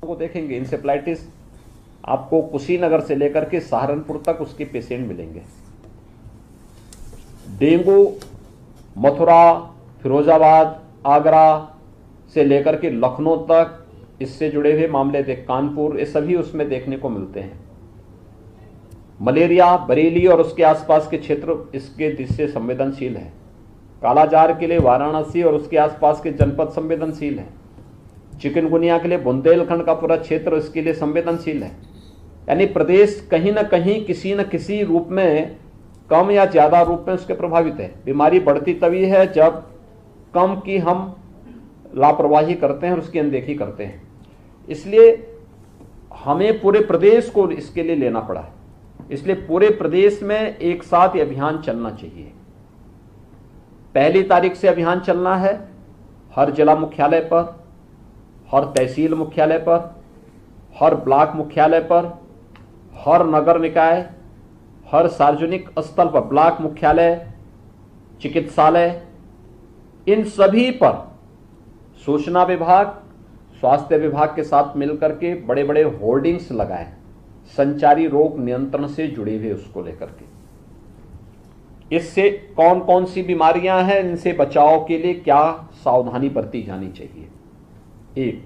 को देखेंगे इंसेफ्लाइटिस आपको कुशीनगर से लेकर के सहारनपुर तक उसके पेशेंट मिलेंगे। डेंगू मथुरा, फिरोजाबाद, आगरा से लेकर के लखनऊ तक इससे जुड़े हुए मामले देख, कानपुर, ये सभी उसमें देखने को मिलते हैं। मलेरिया बरेली और उसके आसपास के क्षेत्र इसके दृष्टि से संवेदनशील है। कालाजार के लिए वाराणसी और उसके आसपास के जनपद संवेदनशील है। चिकनगुनिया के लिए बुंदेलखंड का पूरा क्षेत्र इसके लिए संवेदनशील है। यानी प्रदेश कहीं ना कहीं किसी न किसी रूप में कम या ज्यादा रूप में उसके प्रभावित है। बीमारी बढ़ती तभी है जब कम की हम लापरवाही करते हैं और उसकी अनदेखी करते हैं। इसलिए हमें पूरे प्रदेश को इसके लिए लेना पड़ा है। इसलिए पूरे प्रदेश में एक साथ ये अभियान चलना चाहिए। 1 तारीख से अभियान चलना है। हर जिला मुख्यालय पर, हर तहसील मुख्यालय पर, हर ब्लॉक मुख्यालय पर, हर नगर निकाय, हर सार्वजनिक स्थल पर, ब्लॉक मुख्यालय, चिकित्सालय, इन सभी पर सूचना विभाग, स्वास्थ्य विभाग के साथ मिलकर के बड़े बड़े होर्डिंग्स लगाए, संचारी रोग नियंत्रण से जुड़े हुए उसको लेकर के। इससे कौन कौन सी बीमारियां हैं, इनसे बचाव के लिए क्या सावधानी बरती जानी चाहिए, एक।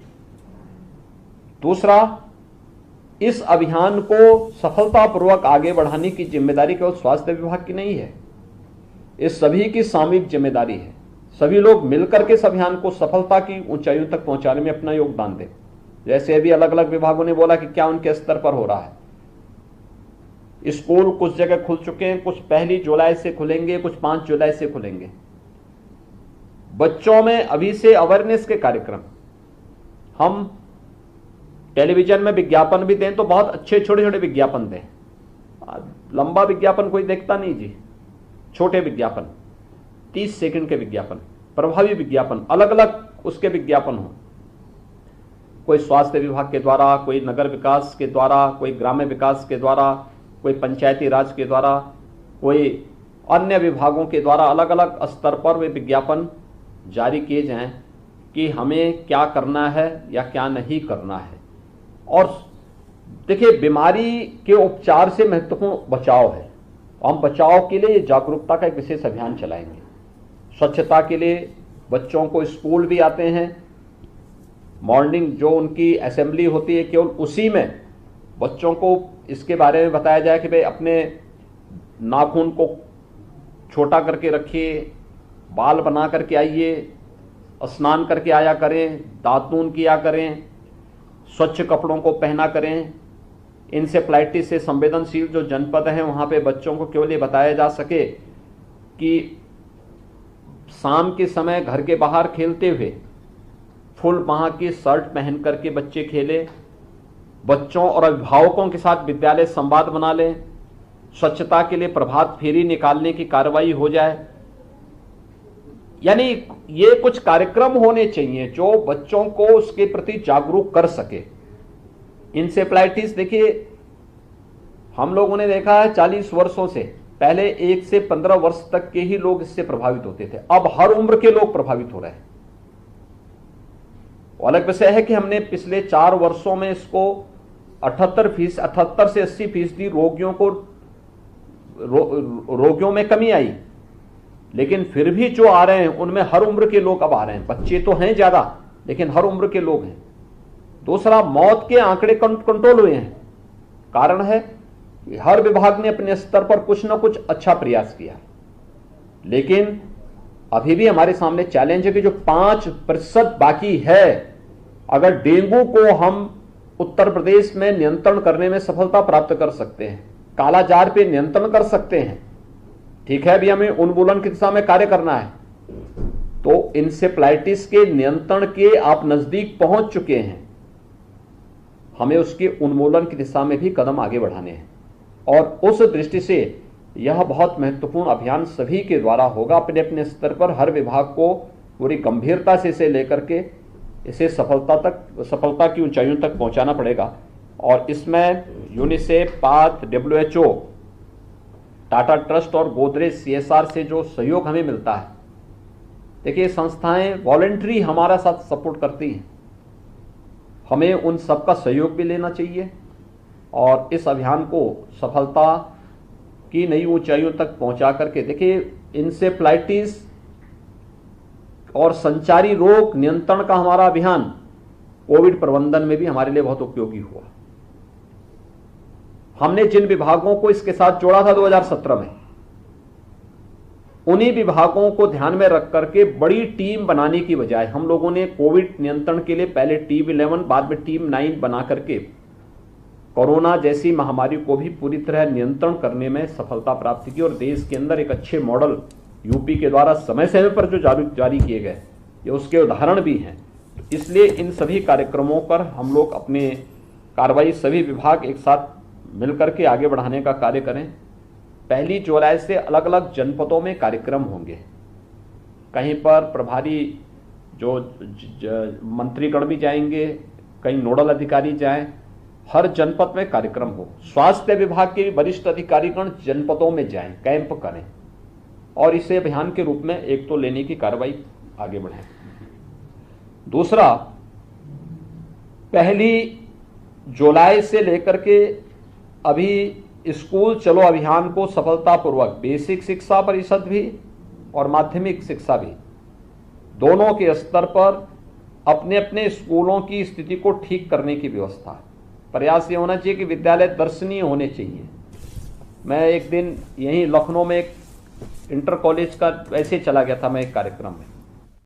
दूसरा, इस अभियान को सफलतापूर्वक आगे बढ़ाने की जिम्मेदारी केवल स्वास्थ्य विभाग की नहीं है, इस सभी की सामूहिक जिम्मेदारी है। सभी लोग मिलकर के इस अभियान को सफलता की ऊंचाइयों तक पहुंचाने में अपना योगदान दें। जैसे अभी अलग अलग विभागों ने बोला कि क्या उनके स्तर पर हो रहा है। स्कूल कुछ जगह खुल चुके हैं, कुछ 1 जुलाई से खुलेंगे, कुछ 5 जुलाई से खुलेंगे। बच्चों में अभी से अवेयरनेस के कार्यक्रम, हम टेलीविजन में विज्ञापन भी दें तो बहुत अच्छे छोटे छोटे विज्ञापन दें। लंबा विज्ञापन कोई देखता नहीं जी, छोटे विज्ञापन, 30 सेकंड के विज्ञापन, प्रभावी विज्ञापन, अलग अलग उसके विज्ञापन हो। कोई स्वास्थ्य विभाग के द्वारा, कोई नगर विकास के द्वारा, कोई ग्राम्य विकास के द्वारा, कोई पंचायती राज के द्वारा, कोई अन्य विभागों के द्वारा अलग अलग स्तर पर वे विज्ञापन जारी किए जाएं कि हमें क्या करना है या क्या नहीं करना है। और देखिए, बीमारी के उपचार से महत्वपूर्ण बचाव है। हम बचाव के लिए जागरूकता का एक विशेष अभियान चलाएंगे। स्वच्छता के लिए बच्चों को स्कूल भी आते हैं, मॉर्निंग जो उनकी असेंबली होती है, केवल उसी में बच्चों को इसके बारे में बताया जाए कि भाई अपने नाखून को छोटा करके रखिए, बाल बना करके आइए, स्नान करके आया करें, दातून किया करें, स्वच्छ कपड़ों को पहना करें। इंसेफ्लाइटिस से संवेदनशील जो जनपद हैं वहां पे बच्चों को केवल ये बताया जा सके कि शाम के समय घर के बाहर खेलते हुए फुल बाह की शर्ट पहन करके बच्चे खेले, बच्चों और अभिभावकों के साथ विद्यालय संवाद बना लें, स्वच्छता के लिए प्रभात फेरी निकालने की कार्रवाई हो जाए। यानी ये कुछ कार्यक्रम होने चाहिए जो बच्चों को उसके प्रति जागरूक कर सके। इंसेफ्लाइटिस देखिए, हम लोगों ने देखा है 40 वर्षों से, पहले 1 से 15 वर्ष तक के ही लोग इससे प्रभावित होते थे, अब हर उम्र के लोग प्रभावित हो रहे हैं। अलग विषय है कि हमने पिछले 4 वर्षों में इसको 78 से 80% रोगियों में कमी आई, लेकिन फिर भी जो आ रहे हैं उनमें हर उम्र के लोग अब आ रहे हैं। बच्चे तो हैं ज्यादा, लेकिन हर उम्र के लोग हैं। दूसरा, मौत के आंकड़े कंट्रोल हुए हैं। कारण है कि हर विभाग ने अपने स्तर पर कुछ ना कुछ अच्छा प्रयास किया, लेकिन अभी भी हमारे सामने चैलेंज है कि जो 5% बाकी है। अगर डेंगू को हम उत्तर प्रदेश में नियंत्रण करने में सफलता प्राप्त कर सकते हैं, कालाजार पे नियंत्रण कर सकते हैं, ठीक है, अभी हमें उन्मूलन की दिशा में कार्य करना है, तो इंसेफ्लाइटिस के नियंत्रण के आप नजदीक पहुंच चुके हैं, हमें उसके उन्मूलन की दिशा में भी कदम आगे बढ़ाने हैं। और उस दृष्टि से यह बहुत महत्वपूर्ण अभियान सभी के द्वारा होगा। अपने अपने स्तर पर हर विभाग को पूरी गंभीरता से इसे लेकर के इसे सफलता की ऊंचाइयों तक पहुंचाना पड़ेगा। और इसमें UNICEF, path, WHO, Tata trust और गोदरेज CSR से जो सहयोग हमें मिलता है, देखिए संस्थाएं वॉलेंट्री हमारा साथ सपोर्ट करती हैं। हमें उन सबका सहयोग भी लेना चाहिए और इस अभियान को सफलता की नई ऊंचाइयों तक पहुंचा करके, देखिए इंसेफ्लाइटिस और संचारी रोग नियंत्रण का हमारा अभियान कोविड प्रबंधन में भी हमारे लिए बहुत उपयोगी हुआ। हमने जिन विभागों को इसके साथ जोड़ा था 2017 में, उन्हीं विभागों को ध्यान में रख करके बड़ी टीम बनाने की बजाय हम लोगों ने कोविड नियंत्रण के लिए पहले टीम 11 बाद में टीम 9 बना करके कोरोना जैसी महामारी को भी पूरी तरह नियंत्रण करने में सफलता प्राप्त की और देश के अंदर एक अच्छे मॉडल यूपी के द्वारा समय समय पर जो जारी किए गए ये उसके उदाहरण भी हैं। इसलिए इन सभी कार्यक्रमों पर हम लोग अपने कार्रवाई सभी विभाग एक साथ मिलकर के आगे बढ़ाने का कार्य करें। 1 जुलाई से अलग अलग जनपदों में कार्यक्रम होंगे। कहीं पर प्रभारी जो मंत्रीगण भी जाएंगे, कहीं नोडल अधिकारी जाएं, हर जनपद में कार्यक्रम हो। स्वास्थ्य विभाग के वरिष्ठ अधिकारीगण जनपदों में जाएं, कैंप करें और इसे अभियान के रूप में एक तो लेने की कार्रवाई आगे बढ़ाएं। दूसरा, 1 जुलाई से लेकर के अभी स्कूल चलो अभियान को सफलतापूर्वक बेसिक शिक्षा परिषद भी और माध्यमिक शिक्षा भी दोनों के स्तर पर अपने अपने स्कूलों की स्थिति को ठीक करने की व्यवस्था। प्रयास ये होना चाहिए कि विद्यालय दर्शनीय होने चाहिए। मैं एक दिन यहीं लखनऊ में एक इंटर कॉलेज का वैसे चला गया था मैं एक कार्यक्रम में,